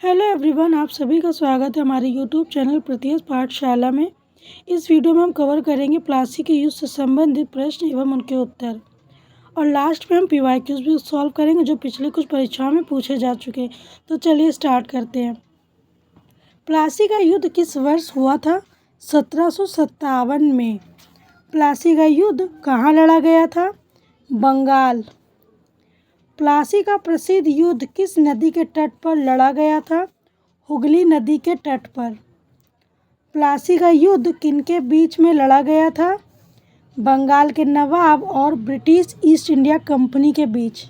Hello everyone, आप सभी का स्वागत है हमारे यूट्यूब चैनल प्रत्येश पाठशाला में। इस वीडियो में हम कवर करेंगे प्लासी के युद्ध से संबंधित प्रश्न एवं उनके उत्तर, और लास्ट में हम पीवाईक्यूज भी सॉल्व करेंगे जो पिछले कुछ परीक्षाओं में पूछे जा चुके हैं। तो चलिए स्टार्ट करते हैं। प्लासी का युद्ध किस वर्ष हुआ था? 1757 में। प्लासी का युद्ध कहाँ लड़ा गया था? बंगाल। प्लासी का प्रसिद्ध युद्ध किस नदी के तट पर लड़ा गया था? हुगली नदी के तट पर। प्लासी का युद्ध किनके बीच में लड़ा गया था? बंगाल के नवाब और ब्रिटिश ईस्ट इंडिया कंपनी के बीच।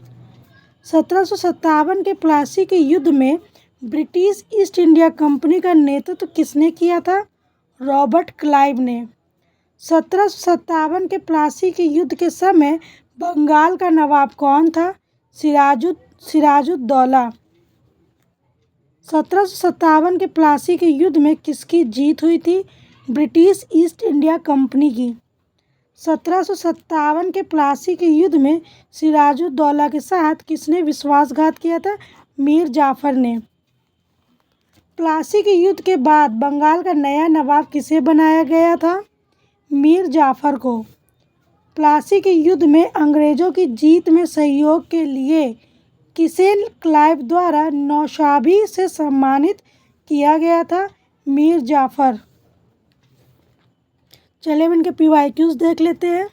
1757 के प्लासी के युद्ध में ब्रिटिश ईस्ट इंडिया कंपनी का नेतृत्व किसने किया था? रॉबर्ट क्लाइव ने। 1757 के प्लासी के युद्ध के समय बंगाल का नवाब कौन था? सिराजुद्दौला। 1757 के प्लासी के युद्ध में किसकी जीत हुई थी? ब्रिटिश ईस्ट इंडिया कंपनी की। 1757 के प्लासी के युद्ध में सिराजुद्दौला के साथ किसने विश्वासघात किया था? मीर जाफर ने। प्लासी के युद्ध के बाद बंगाल का नया नवाब किसे बनाया गया था? मीर जाफर को। प्लासी के युद्ध में अंग्रेजों की जीत में सहयोग के लिए किसे क्लाइव द्वारा नौशाबी से सम्मानित किया गया था? मीर जाफर। चलिए अब इनके पीवाईक्यूज देख लेते हैं।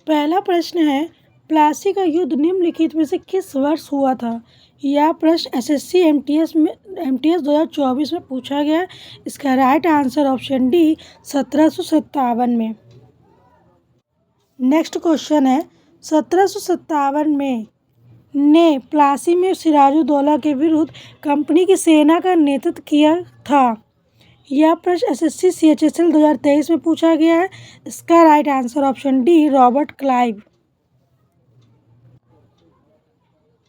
पहला प्रश्न है, प्लासी का युद्ध निम्नलिखित में से किस वर्ष हुआ था? यह प्रश्न एसएससी एमटीएस 2024 में पूछा गया। इसका राइट आंसर ऑप्शन डी 1757 में। नेक्स्ट क्वेश्चन है, 1757 में ने प्लासी में सिराजुद्दौला के विरुद्ध कंपनी की सेना का नेतृत्व किया था। यह प्रश्न एसएससी सीएचएसएल 2023 में पूछा गया है। इसका right answer option D Robert Clive.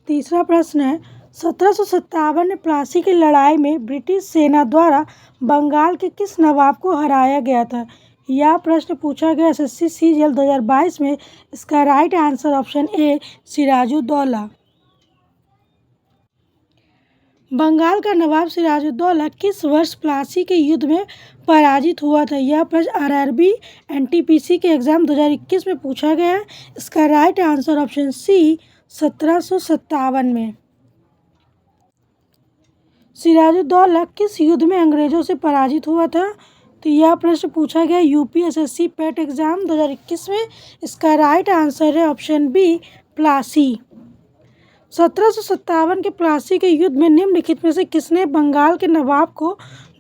तीसरा प्रश्न है, 1757 में प्लासी की लड़ाई में ब्रिटिश सेना द्वारा बंगाल के किस नवाब को हराया गया था? यह प्रश्न पूछा गया एसएससी सीजीएल 2022 में। इसका right answer option A Sirajuddaula. Bengal का नवाब सिराजुद्दौला किस वर्ष प्लासी के युद्ध में पराजित हुआ था? यह प्रश्न आरआरबी एनटीपीसी के एग्जाम 2021 में पूछा गया है। इसका राइट आंसर ऑप्शन सी 1757 में। सिराजुद्दौला किस युद्ध में अंग्रेजों से पराजित हुआ था? तो यह प्रश्न पूछा गया यूपीएसएससी पेट एग्जाम 2021 में। इसका राइट आंसर है ऑप्शन बी प्लासी। 1757 के प्लासी के युद्ध में निम्नलिखित में से किसने बंगाल के नवाब को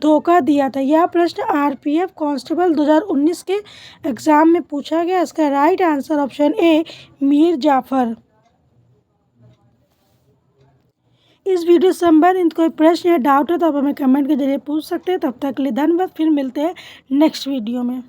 धोखा दिया था? यह प्रश्न आरपीएफ कांस्टेबल 2019 के एग्जाम में पूछा गया। इसका right answer option A Mir Jafar. इस वीडियो से संबंधित कोई प्रश्न या डाउट है तो आप हमें कमेंट के जरिए पूछ सकते हैं। तब तक के लिए धन्यवाद। फिर मिलते हैं नेक्स्ट वीडियो में।